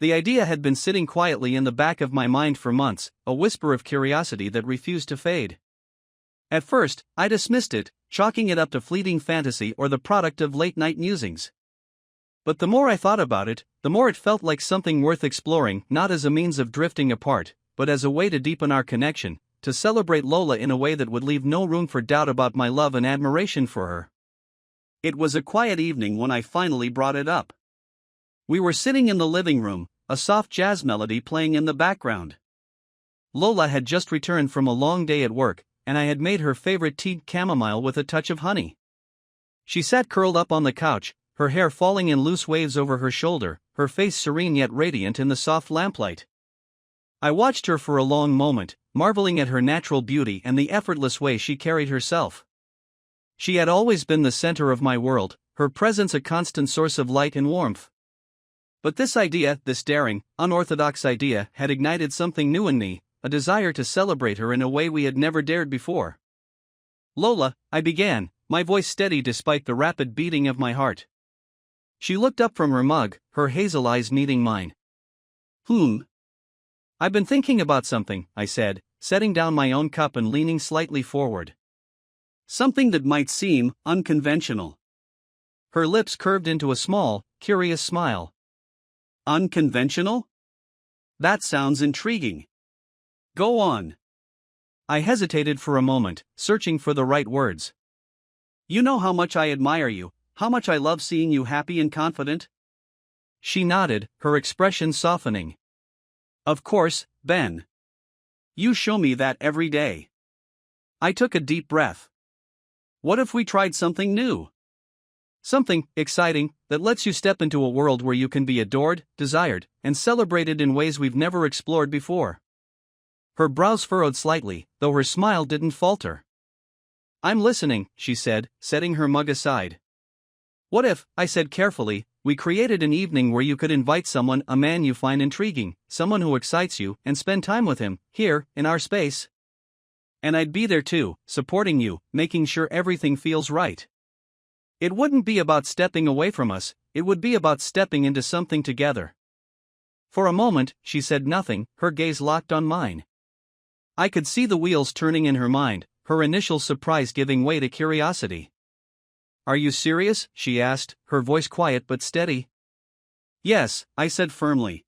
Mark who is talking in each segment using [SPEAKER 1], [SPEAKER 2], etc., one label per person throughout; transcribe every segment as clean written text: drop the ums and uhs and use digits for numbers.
[SPEAKER 1] The idea had been sitting quietly in the back of my mind for months, a whisper of curiosity that refused to fade. At first, I dismissed it, chalking it up to fleeting fantasy or the product of late-night musings. But the more I thought about it, the more it felt like something worth exploring, not as a means of drifting apart, but as a way to deepen our connection, to celebrate Lola in a way that would leave no room for doubt about my love and admiration for her. It was a quiet evening when I finally brought it up. We were sitting in the living room, a soft jazz melody playing in the background. Lola had just returned from a long day at work, and I had made her favorite tea, chamomile with a touch of honey. She sat curled up on the couch, her hair falling in loose waves over her shoulder, her face serene yet radiant in the soft lamplight. I watched her for a long moment, marveling at her natural beauty and the effortless way she carried herself. She had always been the center of my world, her presence a constant source of light and warmth. But this idea, this daring, unorthodox idea, had ignited something new in me, a desire to celebrate her in a way we had never dared before. "Lola," I began, my voice steady despite the rapid beating of my heart. She looked up from her mug, her hazel eyes meeting mine. I've been thinking about something," I said, setting down my own cup and leaning slightly forward. "Something that might seem unconventional." Her lips curved into a small, curious smile. "Unconventional? That sounds intriguing. Go on." I hesitated for a moment, searching for the right words. "You know how much I admire you, how much I love seeing you happy and confident." She nodded, her expression softening. "Of course, Ben. You show me that every day." I took a deep breath. "What if we tried something new? Something exciting that lets you step into a world where you can be adored, desired, and celebrated in ways we've never explored before." Her brows furrowed slightly, though her smile didn't falter. "I'm listening," she said, setting her mug aside. "What if," I said carefully, "we created an evening where you could invite someone, a man you find intriguing, someone who excites you, and spend time with him, here, in our space? And I'd be there too, supporting you, making sure everything feels right. It wouldn't be about stepping away from us, it would be about stepping into something together." For a moment, she said nothing, her gaze locked on mine. I could see the wheels turning in her mind, her initial surprise giving way to curiosity. "Are you serious?" she asked, her voice quiet but steady. "Yes," I said firmly.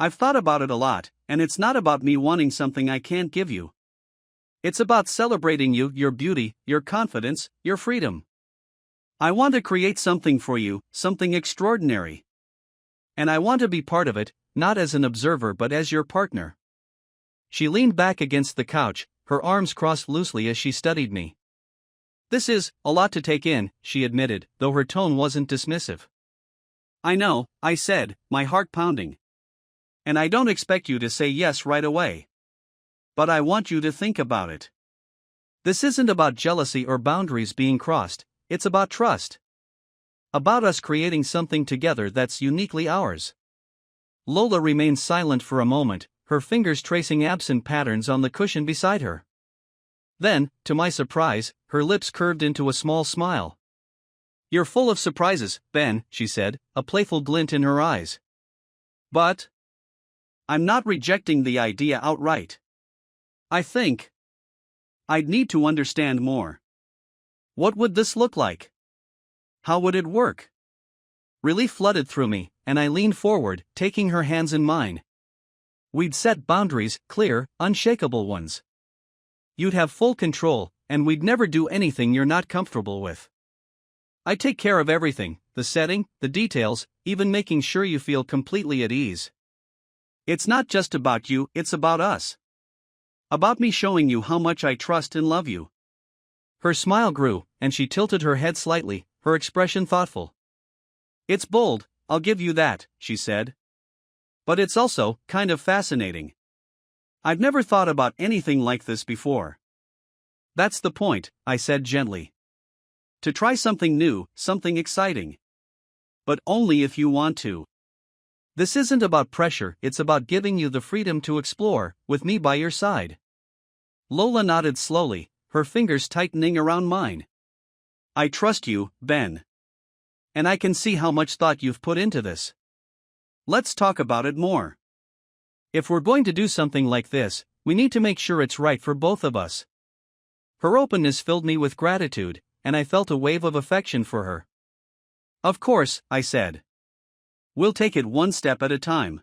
[SPEAKER 1] "I've thought about it a lot, and it's not about me wanting something I can't give you. It's about celebrating you, your beauty, your confidence, your freedom. I want to create something for you, something extraordinary. And I want to be part of it, not as an observer but as your partner." She leaned back against the couch, her arms crossed loosely as she studied me. "This is a lot to take in," she admitted, though her tone wasn't dismissive. "I know," I said, my heart pounding. "And I don't expect you to say yes right away. But I want you to think about it. This isn't about jealousy or boundaries being crossed, it's about trust. About us creating something together that's uniquely ours." Lola remained silent for a moment, her fingers tracing absent patterns on the cushion beside her. Then, to my surprise, her lips curved into a small smile. "You're full of surprises, Ben," she said, a playful glint in her eyes. "But I'm not rejecting the idea outright. I think I'd need to understand more. What would this look like? How would it work?" Relief flooded through me, and I leaned forward, taking her hands in mine. "We'd set boundaries, clear, unshakable ones. You'd have full control, and we'd never do anything you're not comfortable with. I take care of everything, the setting, the details, even making sure you feel completely at ease. It's not just about you, it's about us. About me showing you how much I trust and love you." Her smile grew, and she tilted her head slightly, her expression thoughtful. "It's bold, I'll give you that," she said. "But it's also kind of fascinating. I've never thought about anything like this before." "That's the point," I said gently. "To try something new, something exciting. But only if you want to. This isn't about pressure, it's about giving you the freedom to explore, with me by your side." Lola nodded slowly, her fingers tightening around mine. "I trust you, Ben. And I can see how much thought you've put into this. Let's talk about it more. If we're going to do something like this, we need to make sure it's right for both of us. Her openness filled me with gratitude, and I felt a wave of affection for her. Of course, I said. We'll take it one step at a time.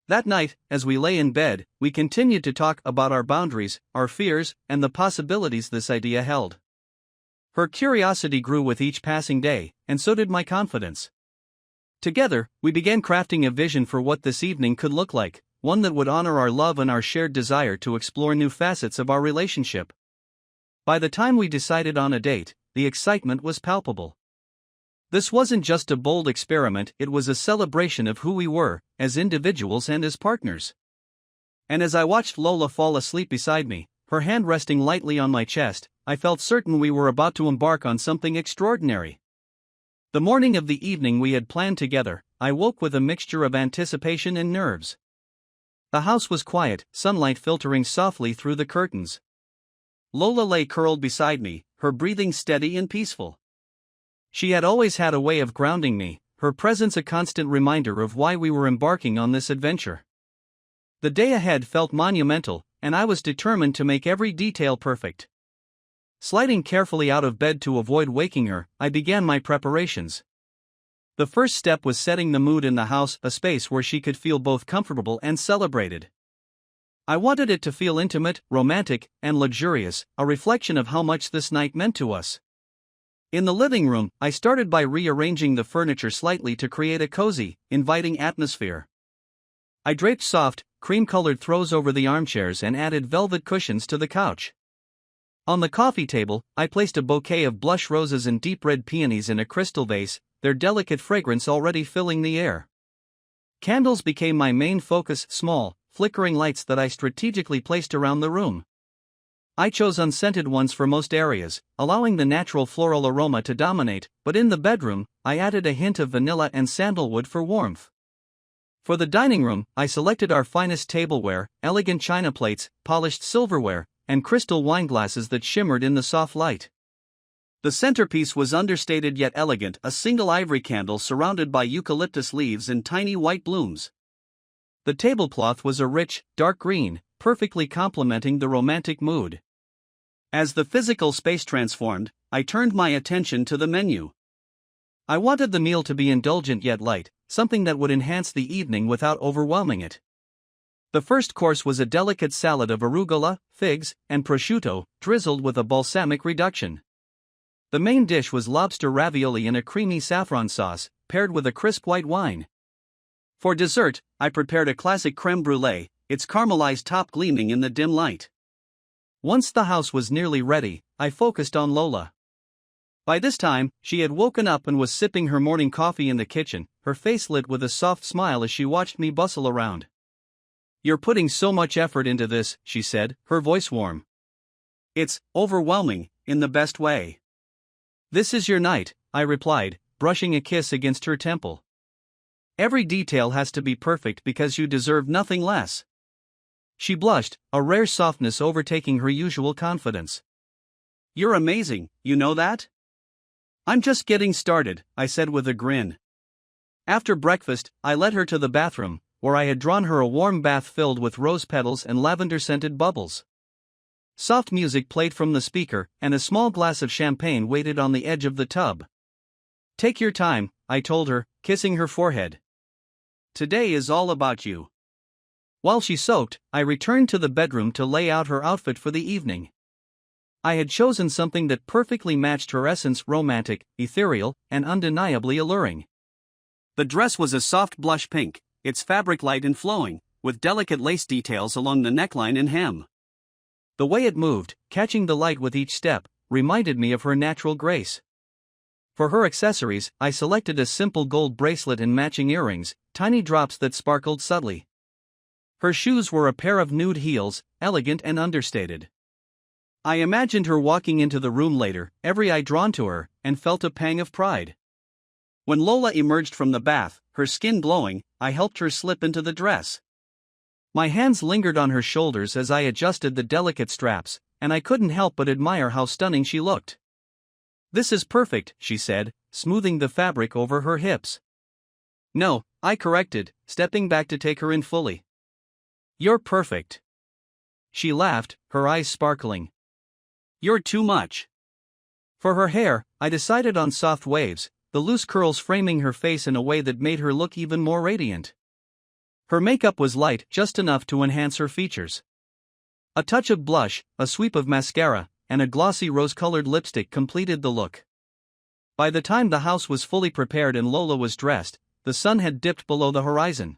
[SPEAKER 1] That night, as we lay in bed, we continued to talk about our boundaries, our fears, and the possibilities this idea held. Her curiosity grew with each passing day, and so did my confidence. Together, we began crafting a vision for what this evening could look like, one that would honor our love and our shared desire to explore new facets of our relationship. By the time we decided on a date, the excitement was palpable. This wasn't just a bold experiment, it was a celebration of who we were, as individuals and as partners. And as I watched Lola fall asleep beside me, her hand resting lightly on my chest, I felt certain we were about to embark on something extraordinary. The morning of the evening we had planned together, I woke with a mixture of anticipation and nerves. The house was quiet, sunlight filtering softly through the curtains. Lola lay curled beside me, her breathing steady and peaceful. She had always had a way of grounding me, her presence a constant reminder of why we were embarking on this adventure. The day ahead felt monumental, and I was determined to make every detail perfect. Sliding carefully out of bed to avoid waking her, I began my preparations. The first step was setting the mood in the house, a space where she could feel both comfortable and celebrated. I wanted it to feel intimate, romantic, and luxurious, a reflection of how much this night meant to us. In the living room, I started by rearranging the furniture slightly to create a cozy, inviting atmosphere. I draped soft, cream-colored throws over the armchairs and added velvet cushions to the couch. On the coffee table, I placed a bouquet of blush roses and deep red peonies in a crystal vase, their delicate fragrance already filling the air. Candles became my main focus, small, flickering lights that I strategically placed around the room. I chose unscented ones for most areas, allowing the natural floral aroma to dominate, but in the bedroom, I added a hint of vanilla and sandalwood for warmth. For the dining room, I selected our finest tableware, elegant china plates, polished silverware, and crystal wine glasses that shimmered in the soft light. The centerpiece was understated yet elegant, a single ivory candle surrounded by eucalyptus leaves and tiny white blooms. The tablecloth was a rich, dark green, perfectly complementing the romantic mood. As the physical space transformed, I turned my attention to the menu. I wanted the meal to be indulgent yet light, something that would enhance the evening without overwhelming it. The first course was a delicate salad of arugula, figs, and prosciutto, drizzled with a balsamic reduction. The main dish was lobster ravioli in a creamy saffron sauce, paired with a crisp white wine. For dessert, I prepared a classic crème brûlée, its caramelized top gleaming in the dim light. Once the house was nearly ready, I focused on Lola. By this time, she had woken up and was sipping her morning coffee in the kitchen, her face lit with a soft smile as she watched me bustle around. "You're putting so much effort into this," she said, her voice warm. "It's overwhelming, in the best way." "This is your night," I replied, brushing a kiss against her temple. "Every detail has to be perfect because you deserve nothing less." She blushed, a rare softness overtaking her usual confidence. "You're amazing, you know that?" "I'm just getting started," I said with a grin. After breakfast, I led her to the bathroom, where I had drawn her a warm bath filled with rose petals and lavender-scented bubbles. Soft music played from the speaker, and a small glass of champagne waited on the edge of the tub. "Take your time," I told her, kissing her forehead. "Today is all about you." While she soaked, I returned to the bedroom to lay out her outfit for the evening. I had chosen something that perfectly matched her essence, romantic, ethereal, and undeniably alluring. The dress was a soft blush pink, its fabric light and flowing, with delicate lace details along the neckline and hem. The way it moved, catching the light with each step, reminded me of her natural grace. For her accessories, I selected a simple gold bracelet and matching earrings, tiny drops that sparkled subtly. Her shoes were a pair of nude heels, elegant and understated. I imagined her walking into the room later, every eye drawn to her, and felt a pang of pride. When Lola emerged from the bath, her skin glowing, I helped her slip into the dress. My hands lingered on her shoulders as I adjusted the delicate straps, and I couldn't help but admire how stunning she looked. "This is perfect," she said, smoothing the fabric over her hips. No, I corrected, stepping back to take her in fully. You're perfect. She laughed, her eyes sparkling. You're too much. For her hair, I decided on soft waves, the loose curls framing her face in a way that made her look even more radiant. Her makeup was light, just enough to enhance her features. A touch of blush, a sweep of mascara, and a glossy rose-colored lipstick completed the look. By the time the house was fully prepared and Lola was dressed, the sun had dipped below the horizon.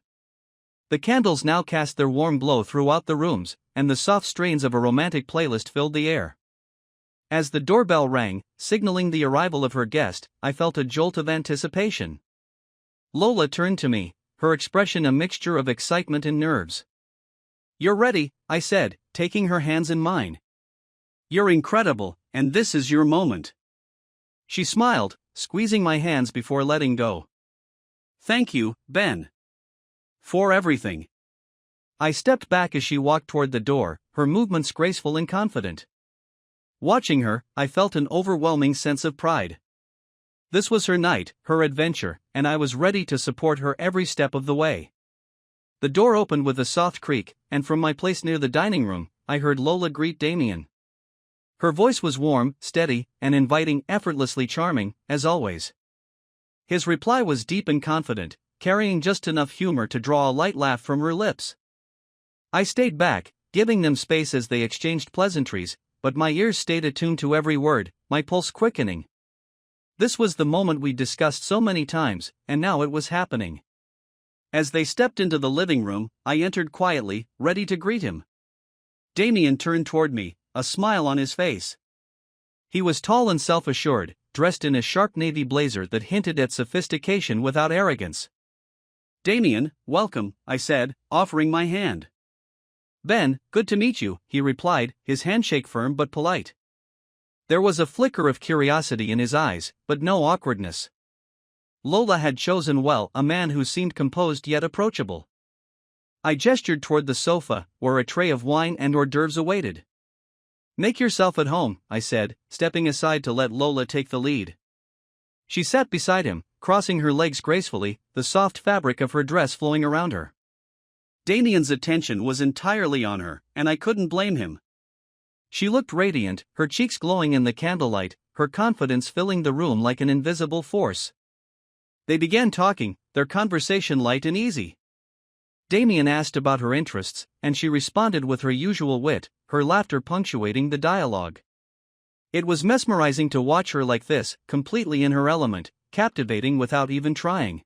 [SPEAKER 1] The candles now cast their warm glow throughout the rooms, and the soft strains of a romantic playlist filled the air. As the doorbell rang, signaling the arrival of her guest, I felt a jolt of anticipation. Lola turned to me, her expression a mixture of excitement and nerves. You're ready, I said, taking her hands in mine. You're incredible, and this is your moment. She smiled, squeezing my hands before letting go. Thank you, Ben. For everything. I stepped back as she walked toward the door, her movements graceful and confident. Watching her, I felt an overwhelming sense of pride. This was her night, her adventure, and I was ready to support her every step of the way. The door opened with a soft creak, and from my place near the dining room, I heard Lola greet Damien. Her voice was warm, steady, and inviting, effortlessly charming, as always. His reply was deep and confident, carrying just enough humor to draw a light laugh from her lips. I stayed back, giving them space as they exchanged pleasantries, but my ears stayed attuned to every word, my pulse quickening. This was the moment we discussed so many times, and now it was happening. As they stepped into the living room, I entered quietly, ready to greet him. Damien turned toward me, a smile on his face. He was tall and self-assured, dressed in a sharp navy blazer that hinted at sophistication without arrogance. Damien, welcome, I said, offering my hand. Ben, good to meet you, he replied, his handshake firm but polite. There was a flicker of curiosity in his eyes, but no awkwardness. Lola had chosen well, a man who seemed composed yet approachable. I gestured toward the sofa, where a tray of wine and hors d'oeuvres awaited. Make yourself at home, I said, stepping aside to let Lola take the lead. She sat beside him, crossing her legs gracefully, the soft fabric of her dress flowing around her. Damien's attention was entirely on her, and I couldn't blame him. She looked radiant, her cheeks glowing in the candlelight, her confidence filling the room like an invisible force. They began talking, their conversation light and easy. Damien asked about her interests, and she responded with her usual wit, her laughter punctuating the dialogue. It was mesmerizing to watch her like this, completely in her element, captivating without even trying.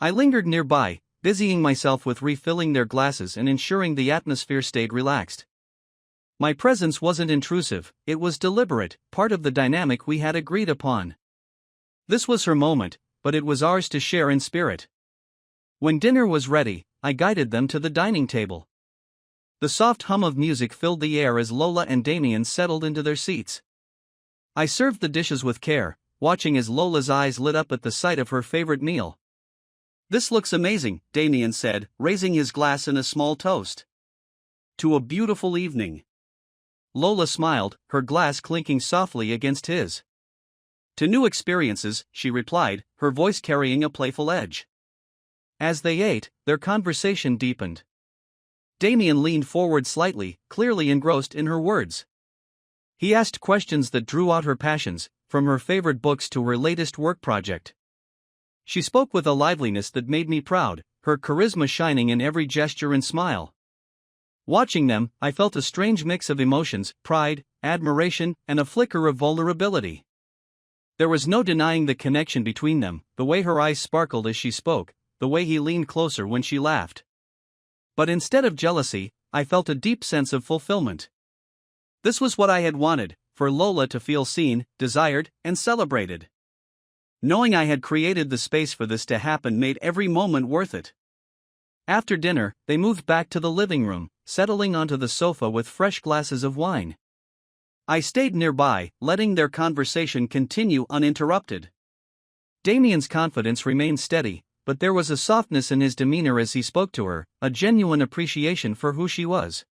[SPEAKER 1] I lingered nearby, busying myself with refilling their glasses and ensuring the atmosphere stayed relaxed. My presence wasn't intrusive, it was deliberate, part of the dynamic we had agreed upon. This was her moment, but it was ours to share in spirit. When dinner was ready, I guided them to the dining table. The soft hum of music filled the air as Lola and Damien settled into their seats. I served the dishes with care, watching as Lola's eyes lit up at the sight of her favorite meal. This looks amazing, Damien said, raising his glass in a small toast. To a beautiful evening. Lola smiled, her glass clinking softly against his. To new experiences, she replied, her voice carrying a playful edge. As they ate, their conversation deepened. Damien leaned forward slightly, clearly engrossed in her words. He asked questions that drew out her passions, from her favorite books to her latest work project. She spoke with a liveliness that made me proud, her charisma shining in every gesture and smile. Watching them, I felt a strange mix of emotions, pride, admiration, and a flicker of vulnerability. There was no denying the connection between them, the way her eyes sparkled as she spoke, the way he leaned closer when she laughed. But instead of jealousy, I felt a deep sense of fulfillment. This was what I had wanted, for Lola to feel seen, desired, and celebrated. Knowing I had created the space for this to happen made every moment worth it. After dinner, they moved back to the living room, settling onto the sofa with fresh glasses of wine. I stayed nearby, letting their conversation continue uninterrupted. Damien's confidence remained steady, but there was a softness in his demeanor as he spoke to her, a genuine appreciation for who she was.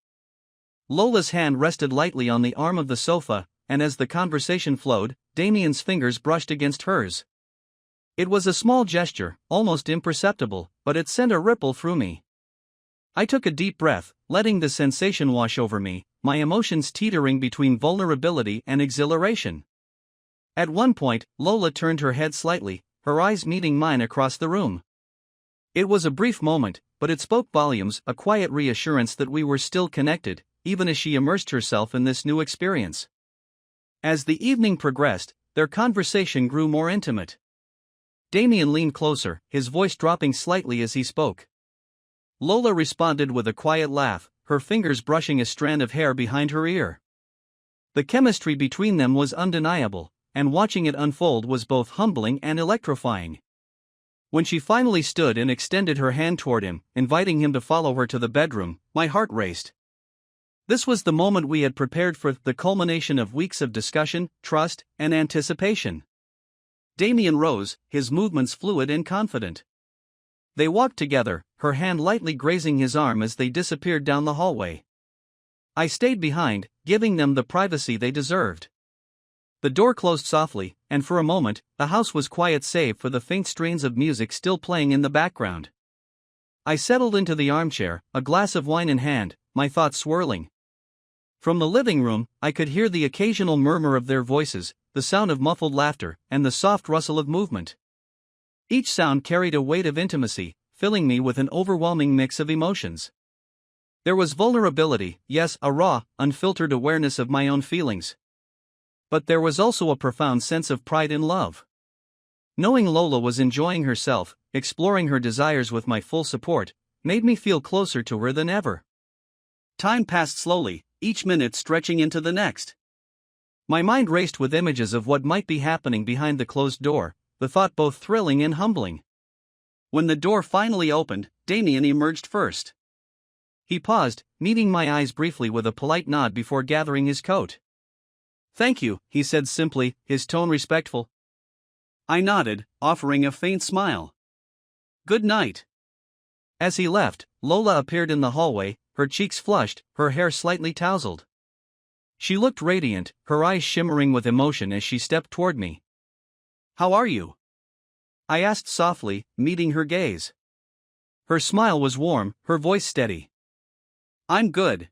[SPEAKER 1] Lola's hand rested lightly on the arm of the sofa, and as the conversation flowed, Damien's fingers brushed against hers. It was a small gesture, almost imperceptible, but it sent a ripple through me. I took a deep breath, letting the sensation wash over me, my emotions teetering between vulnerability and exhilaration. At one point, Lola turned her head slightly, her eyes meeting mine across the room. It was a brief moment, but it spoke volumes, a quiet reassurance that we were still connected, even as she immersed herself in this new experience. As the evening progressed, their conversation grew more intimate. Damien leaned closer, his voice dropping slightly as he spoke. Lola responded with a quiet laugh, her fingers brushing a strand of hair behind her ear. The chemistry between them was undeniable, and watching it unfold was both humbling and electrifying. When she finally stood and extended her hand toward him, inviting him to follow her to the bedroom, my heart raced. This was the moment we had prepared for, the culmination of weeks of discussion, trust, and anticipation. Damien rose, his movements fluid and confident. They walked together, her hand lightly grazing his arm as they disappeared down the hallway. I stayed behind, giving them the privacy they deserved. The door closed softly, and for a moment, the house was quiet save for the faint strains of music still playing in the background. I settled into the armchair, a glass of wine in hand, my thoughts swirling. From the living room, I could hear the occasional murmur of their voices, the sound of muffled laughter, and the soft rustle of movement. Each sound carried a weight of intimacy, filling me with an overwhelming mix of emotions. There was vulnerability, yes, a raw, unfiltered awareness of my own feelings. But there was also a profound sense of pride in love. Knowing Lola was enjoying herself, exploring her desires with my full support, made me feel closer to her than ever. Time passed slowly, each minute stretching into the next. My mind raced with images of what might be happening behind the closed door, the thought both thrilling and humbling. When the door finally opened, Damien emerged first. He paused, meeting my eyes briefly with a polite nod before gathering his coat. "Thank you," he said simply, his tone respectful. I nodded, offering a faint smile. "Good night." As he left, Lola appeared in the hallway, her cheeks flushed, her hair slightly tousled. She looked radiant, her eyes shimmering with emotion as she stepped toward me. "How are you?" I asked softly, meeting her gaze. Her smile was warm, her voice steady. "I'm good.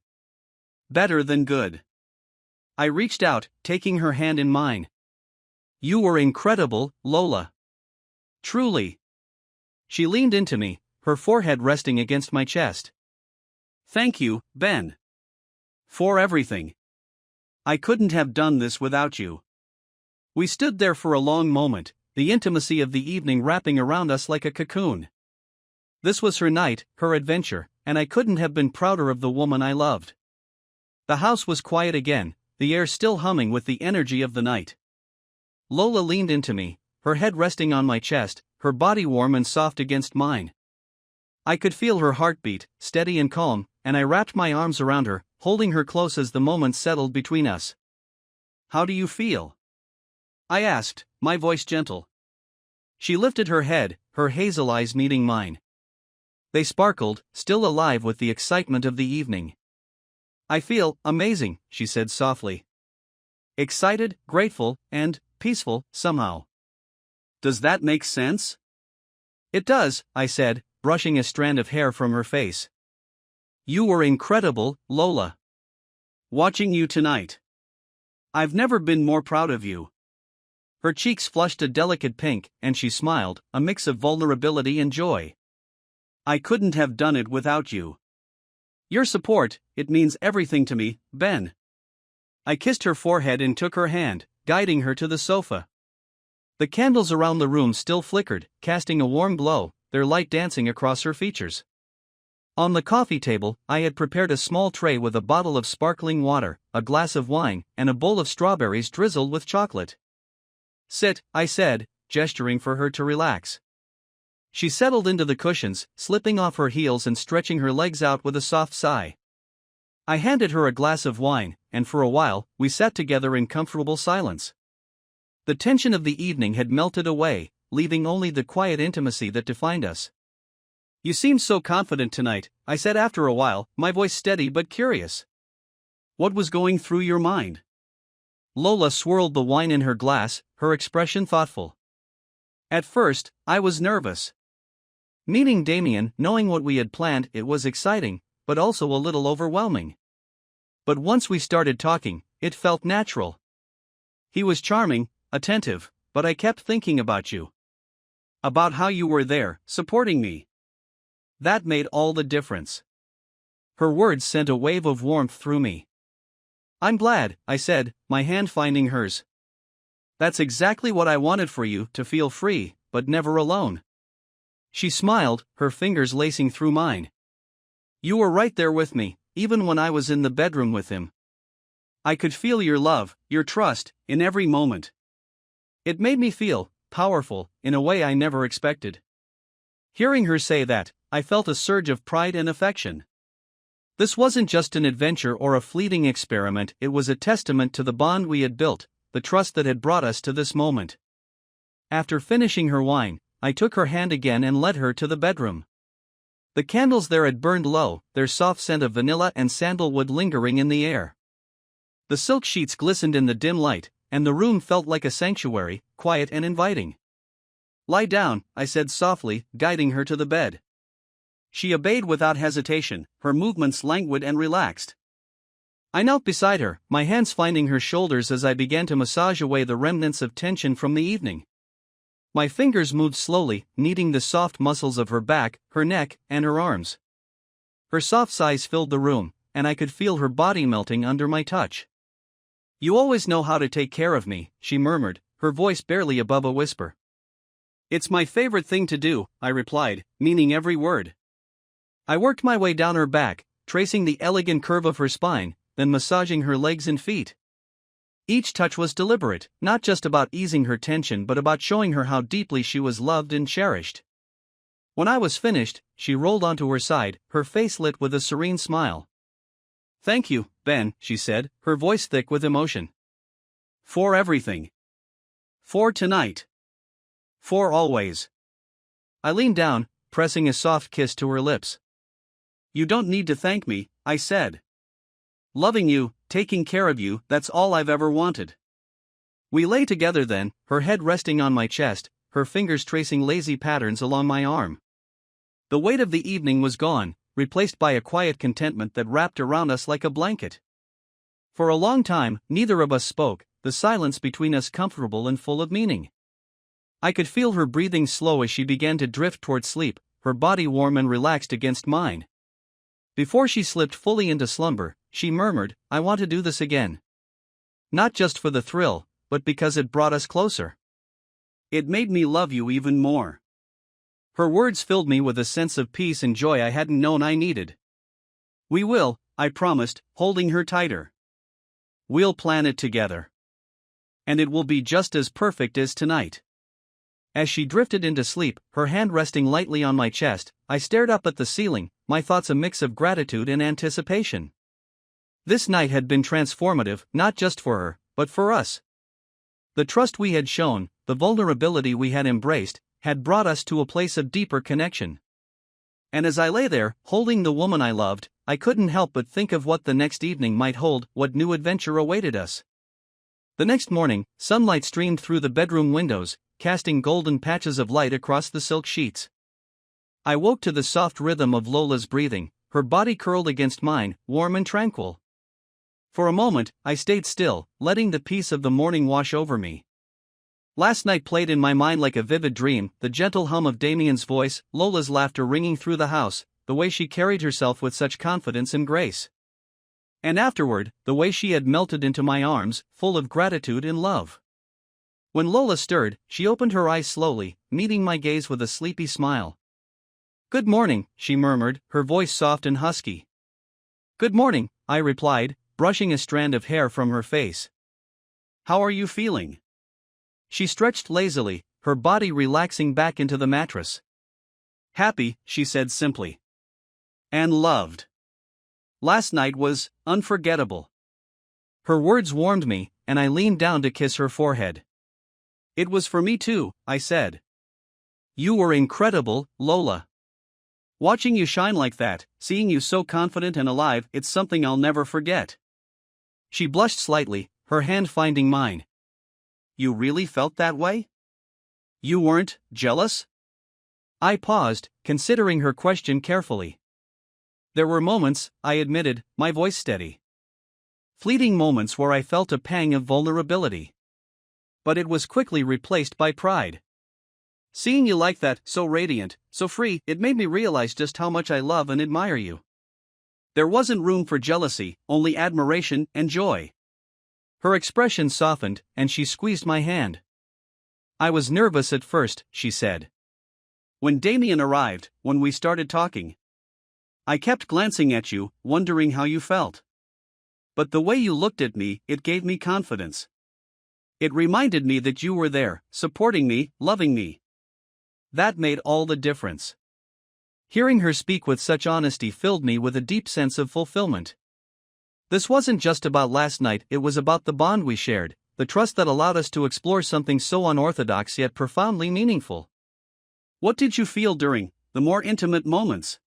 [SPEAKER 1] Better than good." I reached out, taking her hand in mine. "You were incredible, Lola. Truly." She leaned into me, her forehead resting against my chest. "Thank you, Ben. For everything. I couldn't have done this without you." We stood there for a long moment, the intimacy of the evening wrapping around us like a cocoon. This was her night, her adventure, and I couldn't have been prouder of the woman I loved. The house was quiet again, the air still humming with the energy of the night. Lola leaned into me, her head resting on my chest, her body warm and soft against mine. I could feel her heartbeat, steady and calm, and I wrapped my arms around her, holding her close as the moments settled between us. "How do you feel?" I asked, my voice gentle. She lifted her head, her hazel eyes meeting mine. They sparkled, still alive with the excitement of the evening. "I feel amazing," she said softly. "Excited, grateful, and peaceful, somehow." "Does that make sense?" "It does," I said, brushing a strand of hair from her face. "You were incredible, Lola. Watching you tonight. I've never been more proud of you." Her cheeks flushed a delicate pink, and she smiled, a mix of vulnerability and joy. "I couldn't have done it without you. Your support, it means everything to me, Ben." I kissed her forehead and took her hand, guiding her to the sofa. The candles around the room still flickered, casting a warm glow, their light dancing across her features. On the coffee table, I had prepared a small tray with a bottle of sparkling water, a glass of wine, and a bowl of strawberries drizzled with chocolate. "Sit," I said, gesturing for her to relax. She settled into the cushions, slipping off her heels and stretching her legs out with a soft sigh. I handed her a glass of wine, and for a while, we sat together in comfortable silence. The tension of the evening had melted away, leaving only the quiet intimacy that defined us. "You seem so confident tonight," I said after a while, my voice steady but curious. "What was going through your mind?" Lola swirled the wine in her glass, her expression thoughtful. At first, I was nervous. Meeting Damien, knowing what we had planned, it was exciting, but also a little overwhelming. But once we started talking, it felt natural. He was charming, attentive, but I kept thinking about you. About how you were there, supporting me. That made all the difference. Her words sent a wave of warmth through me. I'm glad, I said, my hand finding hers. That's exactly what I wanted for you, to feel free, but never alone. She smiled, her fingers lacing through mine. You were right there with me, even when I was in the bedroom with him. I could feel your love, your trust, in every moment. It made me feel powerful, in a way I never expected. Hearing her say that, I felt a surge of pride and affection. This wasn't just an adventure or a fleeting experiment, it was a testament to the bond we had built, the trust that had brought us to this moment. After finishing her wine, I took her hand again and led her to the bedroom. The candles there had burned low, their soft scent of vanilla and sandalwood lingering in the air. The silk sheets glistened in the dim light, and the room felt like a sanctuary, quiet and inviting. Lie down, I said softly, guiding her to the bed. She obeyed without hesitation, her movements languid and relaxed. I knelt beside her, my hands finding her shoulders as I began to massage away the remnants of tension from the evening. My fingers moved slowly, kneading the soft muscles of her back, her neck, and her arms. Her soft sighs filled the room, and I could feel her body melting under my touch. You always know how to take care of me, she murmured, her voice barely above a whisper. It's my favorite thing to do, I replied, meaning every word. I worked my way down her back, tracing the elegant curve of her spine, then massaging her legs and feet. Each touch was deliberate, not just about easing her tension but about showing her how deeply she was loved and cherished. When I was finished, she rolled onto her side, her face lit with a serene smile. Thank you, Ben, she said, her voice thick with emotion. For everything. For tonight. For always. I leaned down, pressing a soft kiss to her lips. You don't need to thank me, I said. Loving you, taking care of you, that's all I've ever wanted. We lay together then, her head resting on my chest, her fingers tracing lazy patterns along my arm. The weight of the evening was gone, replaced by a quiet contentment that wrapped around us like a blanket. For a long time, neither of us spoke, the silence between us comfortable and full of meaning. I could feel her breathing slow as she began to drift toward sleep, her body warm and relaxed against mine. Before she slipped fully into slumber, she murmured, I want to do this again. Not just for the thrill, but because it brought us closer. It made me love you even more. Her words filled me with a sense of peace and joy I hadn't known I needed. We will, I promised, holding her tighter. We'll plan it together. And it will be just as perfect as tonight. As she drifted into sleep, her hand resting lightly on my chest, I stared up at the ceiling, my thoughts a mix of gratitude and anticipation. This night had been transformative, not just for her, but for us. The trust we had shown, the vulnerability we had embraced, had brought us to a place of deeper connection. And as I lay there, holding the woman I loved, I couldn't help but think of what the next evening might hold, what new adventure awaited us. The next morning, sunlight streamed through the bedroom windows, casting golden patches of light across the silk sheets. I woke to the soft rhythm of Lola's breathing, her body curled against mine, warm and tranquil. For a moment, I stayed still, letting the peace of the morning wash over me. Last night played in my mind like a vivid dream, the gentle hum of Damien's voice, Lola's laughter ringing through the house, the way she carried herself with such confidence and grace. And afterward, the way she had melted into my arms, full of gratitude and love. When Lola stirred, she opened her eyes slowly, meeting my gaze with a sleepy smile. Good morning, she murmured, her voice soft and husky. Good morning, I replied, brushing a strand of hair from her face. How are you feeling? She stretched lazily, her body relaxing back into the mattress. Happy, she said simply. And loved. Last night was unforgettable. Her words warmed me, and I leaned down to kiss her forehead. It was for me too, I said. You were incredible, Lola. Watching you shine like that, seeing you so confident and alive, it's something I'll never forget. She blushed slightly, her hand finding mine. You really felt that way? You weren't jealous? I paused, considering her question carefully. There were moments, I admitted, my voice steady. Fleeting moments where I felt a pang of vulnerability. But it was quickly replaced by pride. Seeing you like that, so radiant, so free, it made me realize just how much I love and admire you. There wasn't room for jealousy, only admiration and joy. Her expression softened, and she squeezed my hand. I was nervous at first, she said. When Damien arrived, when we started talking. I kept glancing at you, wondering how you felt. But the way you looked at me, it gave me confidence. It reminded me that you were there, supporting me, loving me. That made all the difference. Hearing her speak with such honesty filled me with a deep sense of fulfillment. This wasn't just about last night, it was about the bond we shared, the trust that allowed us to explore something so unorthodox yet profoundly meaningful. What did you feel during the more intimate moments?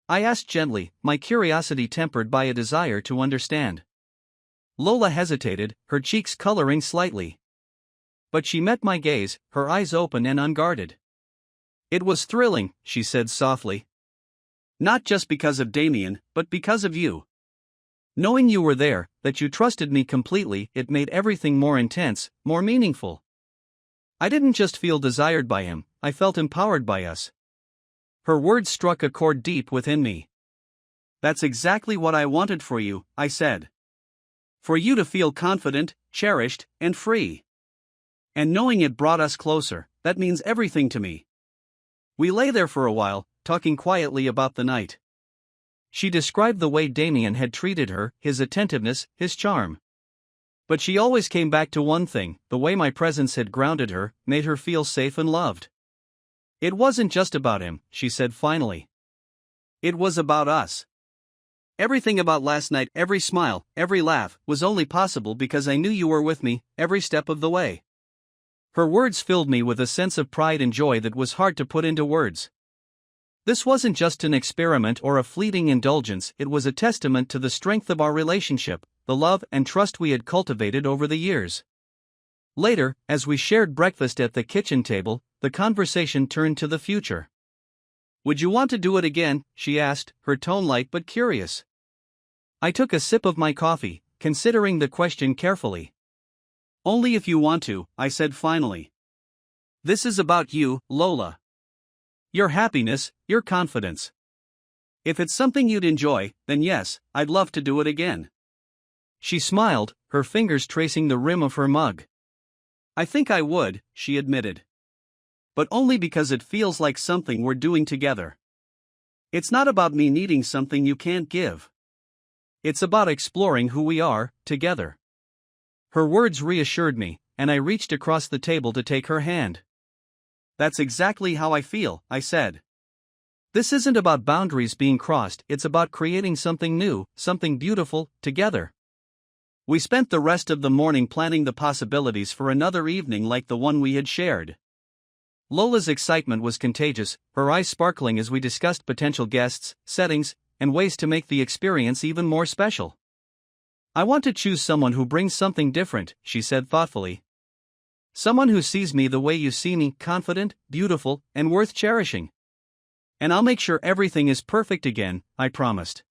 [SPEAKER 1] I asked gently, my curiosity tempered by a desire to understand. Lola hesitated, her cheeks coloring slightly. But she met my gaze, her eyes open and unguarded. It was thrilling, she said softly. Not just because of Damien, but because of you. Knowing you were there, that you trusted me completely, it made everything more intense, more meaningful. I didn't just feel desired by him, I felt empowered by us. Her words struck a chord deep within me. That's exactly what I wanted for you, I said. For you to feel confident, cherished, and free. And knowing it brought us closer, that means everything to me. We lay there for a while, talking quietly about the night. She described the way Damien had treated her, his attentiveness, his charm. But she always came back to one thing, the way my presence had grounded her, made her feel safe and loved. It wasn't just about him, she said finally. It was about us. Everything about last night, every smile, every laugh, was only possible because I knew you were with me, every step of the way. Her words filled me with a sense of pride and joy that was hard to put into words. This wasn't just an experiment or a fleeting indulgence, it was a testament to the strength of our relationship, the love and trust we had cultivated over the years. Later, as we shared breakfast at the kitchen table, the conversation turned to the future. Would you want to do it again? She asked, her tone light but curious. I took a sip of my coffee, considering the question carefully. Only if you want to, I said finally. This is about you, Lola. Your happiness, your confidence. If it's something you'd enjoy, then yes, I'd love to do it again. She smiled, her fingers tracing the rim of her mug. I think I would, she admitted. But only because it feels like something we're doing together. It's not about me needing something you can't give. It's about exploring who we are, together. Her words reassured me, and I reached across the table to take her hand. That's exactly how I feel, I said. This isn't about boundaries being crossed, it's about creating something new, something beautiful, together. We spent the rest of the morning planning the possibilities for another evening like the one we had shared. Lola's excitement was contagious, her eyes sparkling as we discussed potential guests, settings, and ways to make the experience even more special. I want to choose someone who brings something different, she said thoughtfully. Someone who sees me the way you see me, confident, beautiful, and worth cherishing. And I'll make sure everything is perfect again, I promised.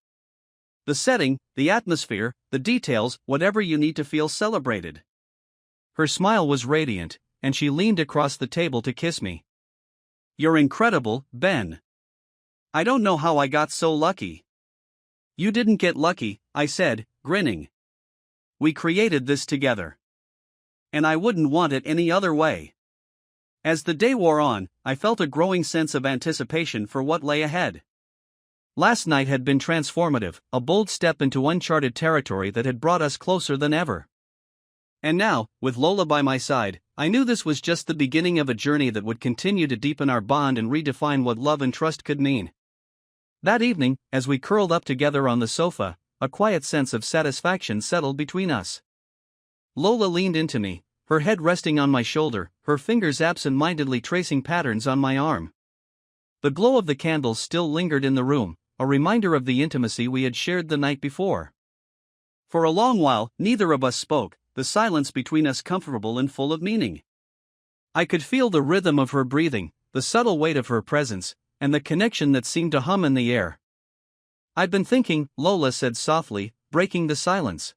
[SPEAKER 1] The setting, the atmosphere, the details, whatever you need to feel celebrated. Her smile was radiant, and she leaned across the table to kiss me. You're incredible, Ben. I don't know how I got so lucky. You didn't get lucky, I said, grinning. We created this together. And I wouldn't want it any other way. As the day wore on, I felt a growing sense of anticipation for what lay ahead. Last night had been transformative, a bold step into uncharted territory that had brought us closer than ever. And now, with Lola by my side, I knew this was just the beginning of a journey that would continue to deepen our bond and redefine what love and trust could mean. That evening, as we curled up together on the sofa, a quiet sense of satisfaction settled between us. Lola leaned into me, her head resting on my shoulder, her fingers absent-mindedly tracing patterns on my arm. The glow of the candles still lingered in the room, a reminder of the intimacy we had shared the night before. For a long while, neither of us spoke, the silence between us comfortable and full of meaning. I could feel the rhythm of her breathing, the subtle weight of her presence, and the connection that seemed to hum in the air. "I've been thinking," Lola said softly, breaking the silence.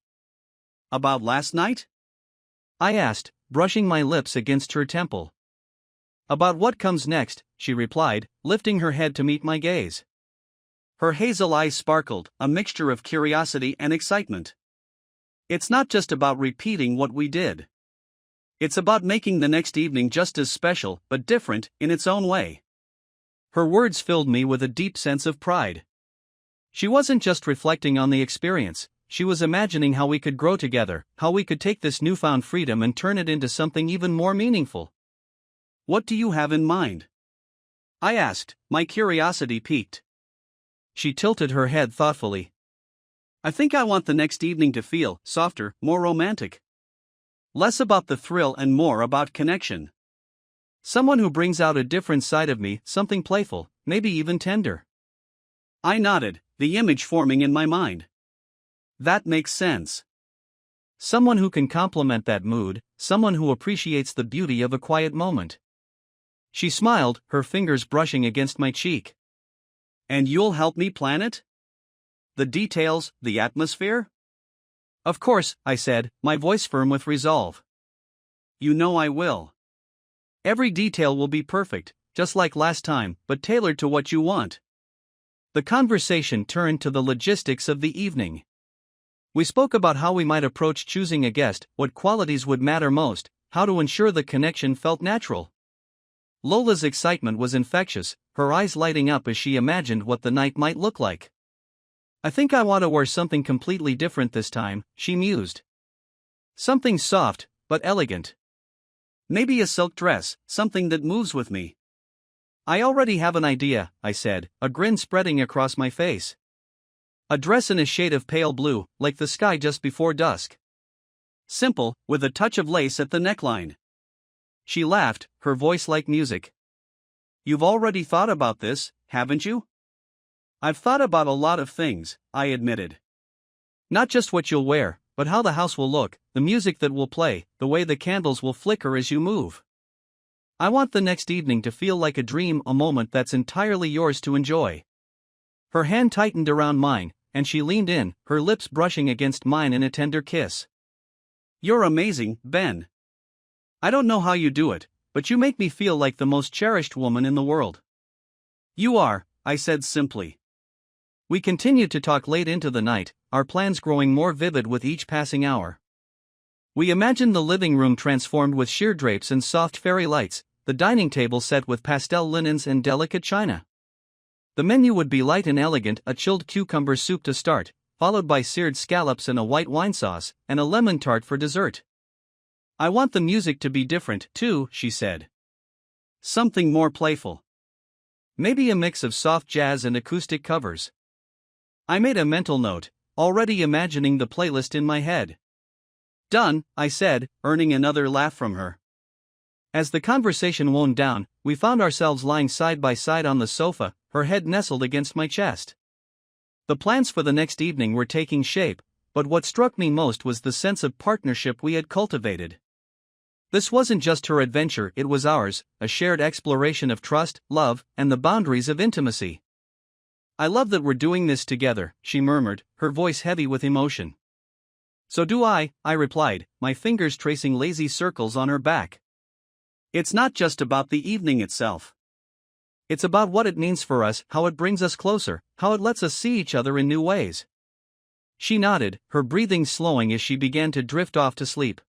[SPEAKER 1] "About last night?" I asked, brushing my lips against her temple. "About what comes next," she replied, lifting her head to meet my gaze. Her hazel eyes sparkled, a mixture of curiosity and excitement. "It's not just about repeating what we did. It's about making the next evening just as special, but different, in its own way." Her words filled me with a deep sense of pride. She wasn't just reflecting on the experience, she was imagining how we could grow together, how we could take this newfound freedom and turn it into something even more meaningful. "What do you have in mind?" I asked, my curiosity piqued. She tilted her head thoughtfully. "I think I want the next evening to feel softer, more romantic. Less about the thrill and more about connection. Someone who brings out a different side of me, something playful, maybe even tender." I nodded, the image forming in my mind. "That makes sense. Someone who can complement that mood, someone who appreciates the beauty of a quiet moment." She smiled, her fingers brushing against my cheek. "And you'll help me plan it? The details, the atmosphere?" "Of course," I said, my voice firm with resolve. "You know I will. Every detail will be perfect, just like last time, but tailored to what you want." The conversation turned to the logistics of the evening. We spoke about how we might approach choosing a guest, what qualities would matter most, how to ensure the connection felt natural. Lola's excitement was infectious, her eyes lighting up as she imagined what the night might look like. "I think I want to wear something completely different this time," she mused. "Something soft, but elegant. Maybe a silk dress, something that moves with me." "I already have an idea," I said, a grin spreading across my face. "A dress in a shade of pale blue, like the sky just before dusk. Simple, with a touch of lace at the neckline." She laughed, her voice like music. "You've already thought about this, haven't you?" "I've thought about a lot of things," I admitted. "Not just what you'll wear, but how the house will look, the music that will play, the way the candles will flicker as you move. I want the next evening to feel like a dream, a moment that's entirely yours to enjoy." Her hand tightened around mine, and she leaned in, her lips brushing against mine in a tender kiss. "You're amazing, Ben. I don't know how you do it, but you make me feel like the most cherished woman in the world." "You are," I said simply. We continued to talk late into the night, our plans growing more vivid with each passing hour. We imagined the living room transformed with sheer drapes and soft fairy lights, the dining table set with pastel linens and delicate china. The menu would be light and elegant, a chilled cucumber soup to start, followed by seared scallops and a white wine sauce, and a lemon tart for dessert. "I want the music to be different, too," she said. "Something more playful. Maybe a mix of soft jazz and acoustic covers." I made a mental note, already imagining the playlist in my head. "Done," I said, earning another laugh from her. As the conversation wound down, we found ourselves lying side by side on the sofa, her head nestled against my chest. The plans for the next evening were taking shape, but what struck me most was the sense of partnership we had cultivated. This wasn't just her adventure, it was ours, a shared exploration of trust, love, and the boundaries of intimacy. "I love that we're doing this together," she murmured, her voice heavy with emotion. "So do I," I replied, my fingers tracing lazy circles on her back. "It's not just about the evening itself. It's about what it means for us, how it brings us closer, how it lets us see each other in new ways." She nodded, her breathing slowing as she began to drift off to sleep.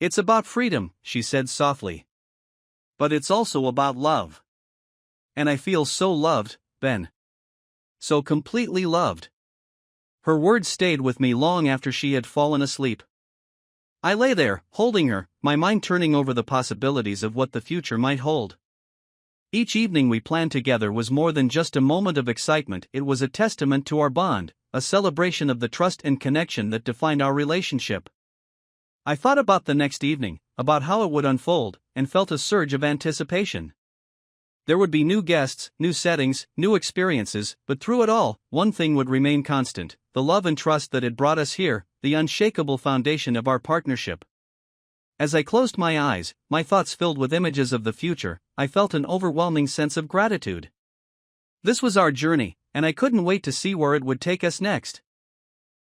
[SPEAKER 1] "It's about freedom," she said softly. "But it's also about love. And I feel so loved, Ben. So completely loved." Her words stayed with me long after she had fallen asleep. I lay there, holding her, my mind turning over the possibilities of what the future might hold. Each evening we planned together was more than just a moment of excitement, it was a testament to our bond, a celebration of the trust and connection that defined our relationship. I thought about the next evening, about how it would unfold, and felt a surge of anticipation. There would be new guests, new settings, new experiences, but through it all, one thing would remain constant: the love and trust that had brought us here, the unshakable foundation of our partnership. As I closed my eyes, my thoughts filled with images of the future, I felt an overwhelming sense of gratitude. This was our journey, and I couldn't wait to see where it would take us next.